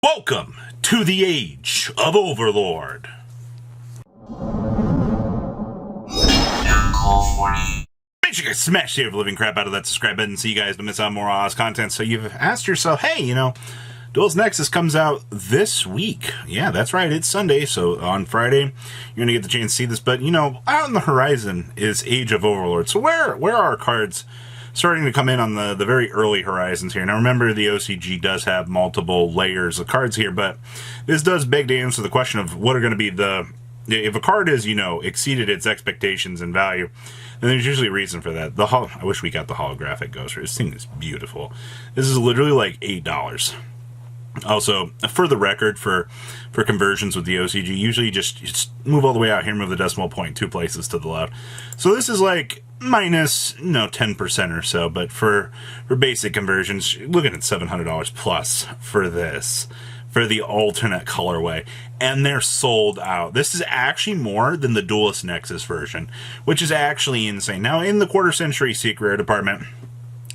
Welcome to the age of Overlord. Make sure you guys smash the living crap out of that subscribe button so you guys don't miss out on more Oz content. So you've asked yourself, hey, Duels Nexus comes out this week. Yeah, that's right. It's Sunday, so on Friday, you're going to get the chance to see this. But, out on the horizon is Age of Overlord. So where are our cards starting to come in on the very early horizons here? Now, remember, the OCG does have multiple layers of cards here, but this does beg to answer the question of what are going to be if a card is, exceeded its expectations and value, then there's usually a reason for that. I wish we got the holographic Ghost. This thing is beautiful. This is literally like $8. Also, for the record, for conversions with the OCG, usually just move all the way out here, move the decimal point 2 places to the left. So this is like minus 10% or so, but for basic conversions, you're looking at $700 plus for this, for the alternate colorway, and they're sold out. This is actually more than the Duelist Nexus version, which is actually insane. Now, in the quarter century secret rare department,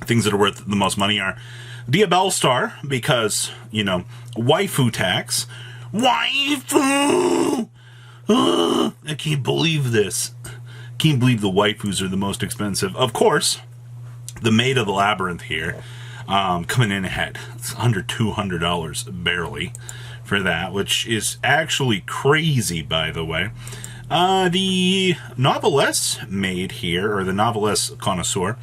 things that are worth the most money are Diabell Star, because, waifu tax. Waifu! I can't believe this. Can't believe the waifus are the most expensive. Of course, the Maid of the Labyrinth here, coming in ahead. It's under $200, barely, for that, which is actually crazy, by the way. The Noveless Maid here, or the Noveless Connoisseur,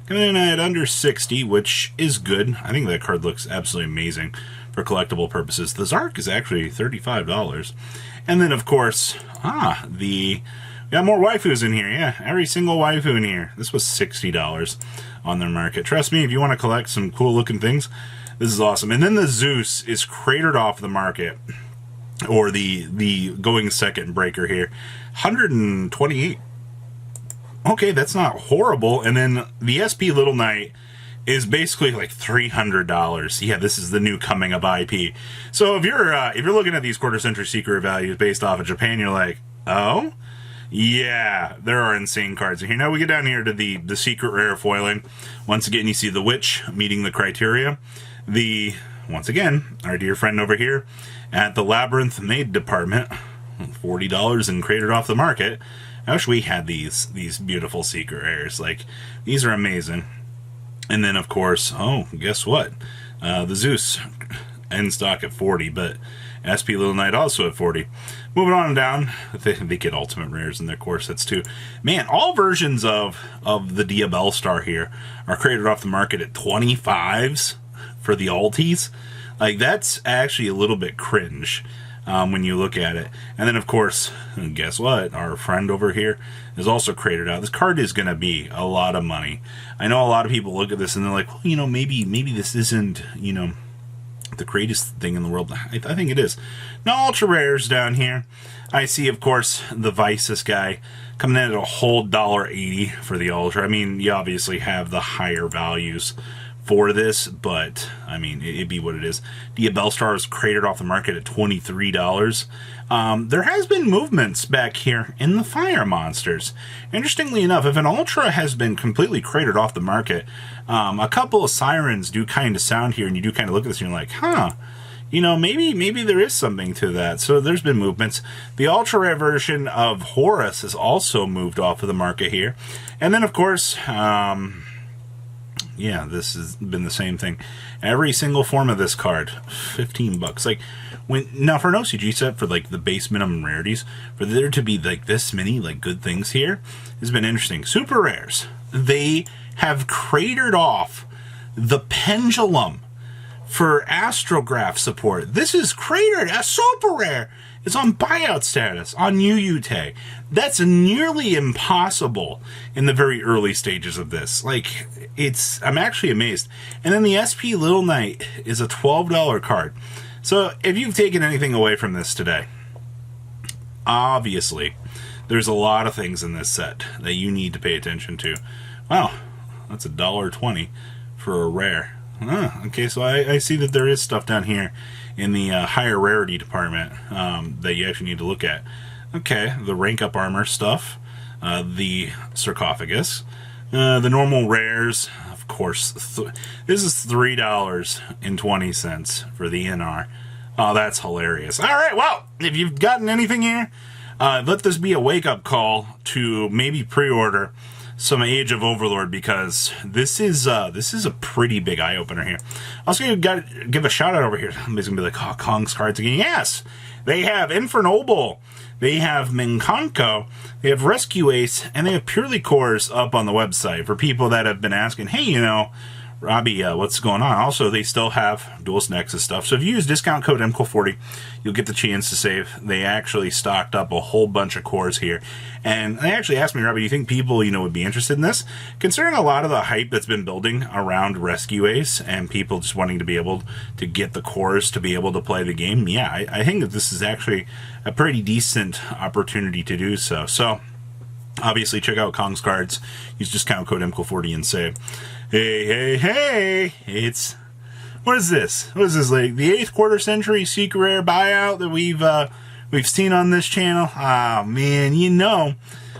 coming in at under 60, which is good. I think that card looks absolutely amazing for collectible purposes. The Zark is actually $35. And then, of course, we got more waifus in here. Yeah, every single waifu in here. This was $60 on their market. Trust me, if you want to collect some cool-looking things, this is awesome. And then the Zeus is cratered off the market, or the going second breaker here. 128. Okay, that's not horrible. And then the SP Little Knight is basically like $300. Yeah, this is the new coming of IP. So if you're looking at these quarter century secret values based off of Japan, you're like, oh, yeah, there are insane cards in here. Now we get down here to the secret rare foiling. Once again, you see the Witch meeting the criteria. Once again, our dear friend over here at the Labyrinth Maid department, $40 and cratered off the market. I wish we had these beautiful secret rares. Like, these are amazing. And then, of course, guess what? The Zeus in stock at 40, but SP Little Knight also at 40. Moving on down, they get ultimate rares in their core sets too. Man, all versions of the Diabell Star here are cratered off the market at 25s for the alties. Like, that's actually a little bit cringe. When you look at it. And then, of course, guess what? Our friend over here is also cratered out. This card is going to be a lot of money. I know a lot of people look at this and they're like, well, maybe this isn't, the greatest thing in the world. I think it is. No ultra rares down here. I see, of course, the Visus guy coming in at a whole $1.80 for the ultra. I mean, you obviously have the higher values for this, but I mean, it'd be what it is. Diabell Star is cratered off the market at $23. There has been movements back here in the fire monsters. Interestingly enough, if an ultra has been completely cratered off the market, a couple of sirens do kind of sound here, and you do kind of look at this and you're like, maybe there is something to that. So there's been movements. The ultra rare version of Horus has also moved off of the market here. And then, of course, yeah, this has been the same thing. Every single form of this card, $15. Like, now for an OCG set, for like the base minimum rarities, for there to be like this many like good things here has been interesting. Super rares, they have cratered off the Pendulum for astrograph support. This is cratered as super rare. It's on buyout status on UUT. That's nearly impossible in the very early stages of this. Like, I'm actually amazed. And then the SP Little Knight is a $12 card. So if you've taken anything away from this today, obviously, there's a lot of things in this set that you need to pay attention to. Wow, that's $1.20 for a rare. Okay, so I see that there is stuff down here in the higher rarity department that you actually need to look at. Okay, the rank up armor stuff, the sarcophagus, the normal rares, of course. This is $3.20 for the NR. Oh, that's hilarious. All right, well, if you've gotten anything here, let this be a wake-up call to maybe pre-order some Age of Overlord, because this is a pretty big eye-opener here. Also, got to give a shout-out over here. Somebody's going to be like, oh, Kong's cards again. Yes! They have Infernoble, they have Minkonko, they have Rescue Ace, and they have Purely Cores up on the website for people that have been asking, hey, you know, Robbie, what's going on? Also, they still have Duelist Nexus stuff. So if you use discount code MCO40, you'll get the chance to save. They actually stocked up a whole bunch of cores here. And they actually asked me, Robbie, do you think people, you know, would be interested in this? Considering a lot of the hype that's been building around Rescue Ace and people just wanting to be able to get the cores to be able to play the game, yeah, I think that this is actually a pretty decent opportunity to do so. So, obviously, check out Kong's cards. Use discount code MCO40 and save. Hey, it's, what is this? What is this, like the 8th quarter century secret rare buyout that we've seen on this channel? Oh man, you know,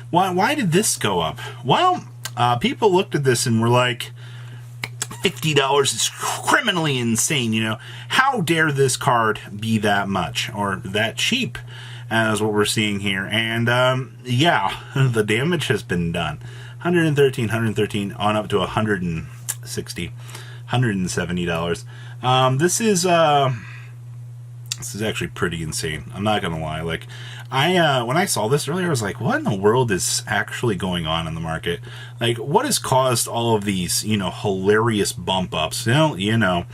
why did this go up? Well, people looked at this and were like, $50 is criminally insane, you know. How dare this card be that much or that cheap, as what we're seeing here. And yeah, the damage has been done. 113 on up to $160, $170. This is actually pretty insane. I'm not gonna lie. Like, when I saw this earlier, I was like, what in the world is actually going on in the market? Like, what has caused all of these, you know, hilarious bump ups? You know,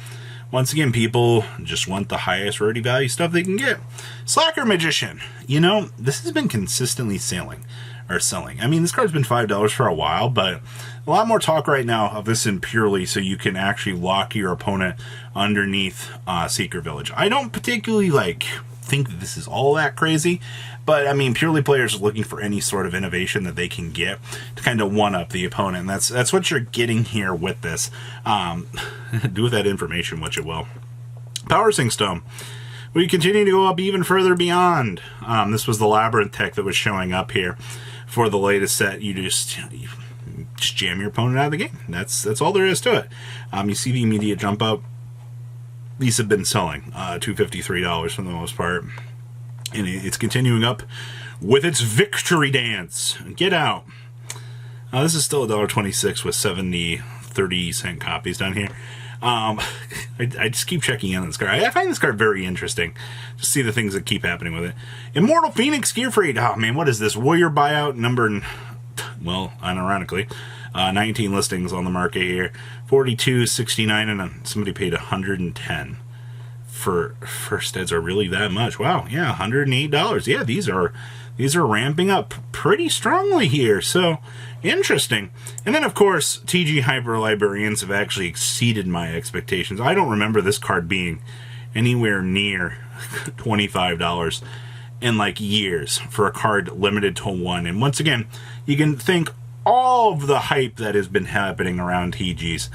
once again, people just want the highest rarity value stuff they can get. Slacker Magician, you know, this has been consistently selling. I mean, this card's been $5 for a while, but a lot more talk right now of this in Purely, so you can actually lock your opponent underneath Secret Village. I don't particularly think that this is all that crazy, but I mean, Purely players are looking for any sort of innovation that they can get to kind of one up the opponent, and that's what you're getting here with this. Do with that information what you will. Power Sync Stone. We continue to go up even further beyond. This was the Labyrinth tech that was showing up here for the latest set. You just jam your opponent out of the game. That's all there is to it. You see the immediate jump up. These have been selling $253 for the most part, and it's continuing up with its victory dance. Get out. This is still $1.26 with 30-cent copies down here. I just keep checking in on this card. I find this card very interesting. Just see the things that keep happening with it. Immortal Phoenix Gear Freight. Oh man, what is this? Warrior Buyout number, well, unironically, 19 listings on the market here. 42.69, and somebody paid 110 for first heads. Are really that much? Wow, yeah, $108. Yeah, these are ramping up pretty strongly here. So interesting. And then, of course, TG Hyper Librarians have actually exceeded my expectations. I don't remember this card being anywhere near $25 in years for a card limited to one. And once again, you can think all of the hype that has been happening around TGs.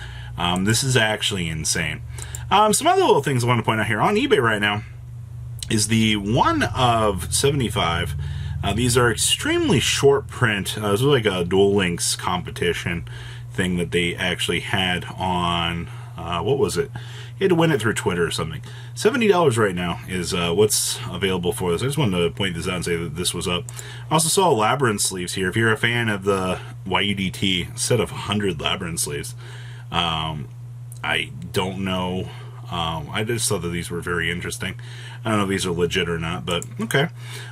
This is actually insane. Some other little things I want to point out here on eBay right now is the 1 of 75. These are extremely short print. This was like a Duel Links competition thing that they actually had on, what was it? You had to win it through Twitter or something. $70 right now is what's available for this. I just wanted to point this out and say that this was up. I also saw Labyrinth sleeves here. If you're a fan of the YUDT set of 100 Labyrinth sleeves, I don't know. I just thought that these were very interesting. I don't know if these are legit or not, but okay.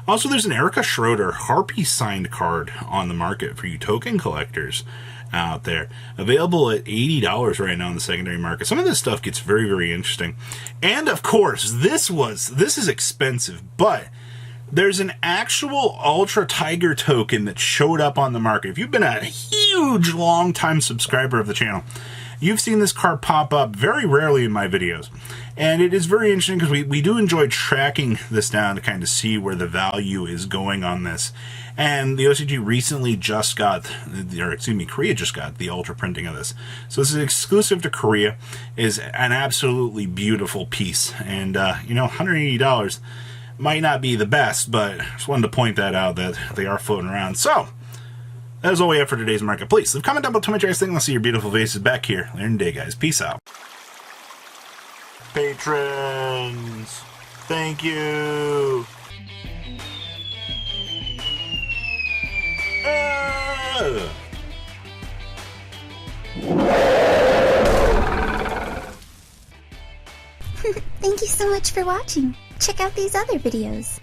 Also, there's an Erica Schroeder Harpy signed card on the market for you token collectors out there. Available at $80 right now in the secondary market. Some of this stuff gets very, very interesting. And of course, this is expensive, but there's an actual Ultra Tiger token that showed up on the market. If you've been a huge, long-time subscriber of the channel, you've seen this card pop up very rarely in my videos. And it is very interesting because we do enjoy tracking this down to kind of see where the value is going on this. And the OCG recently just got, Korea just got the ultra printing of this. So this is exclusive to Korea, is an absolutely beautiful piece. And, $180 might not be the best, but just wanted to point that out that they are floating around. So, that is all we have for today's market. Please leave a comment down below, tell me what you guys think. I'll see your beautiful faces back here later in the day, guys. Peace out. Patrons. Thank you. Thank you so much for watching. Check out these other videos.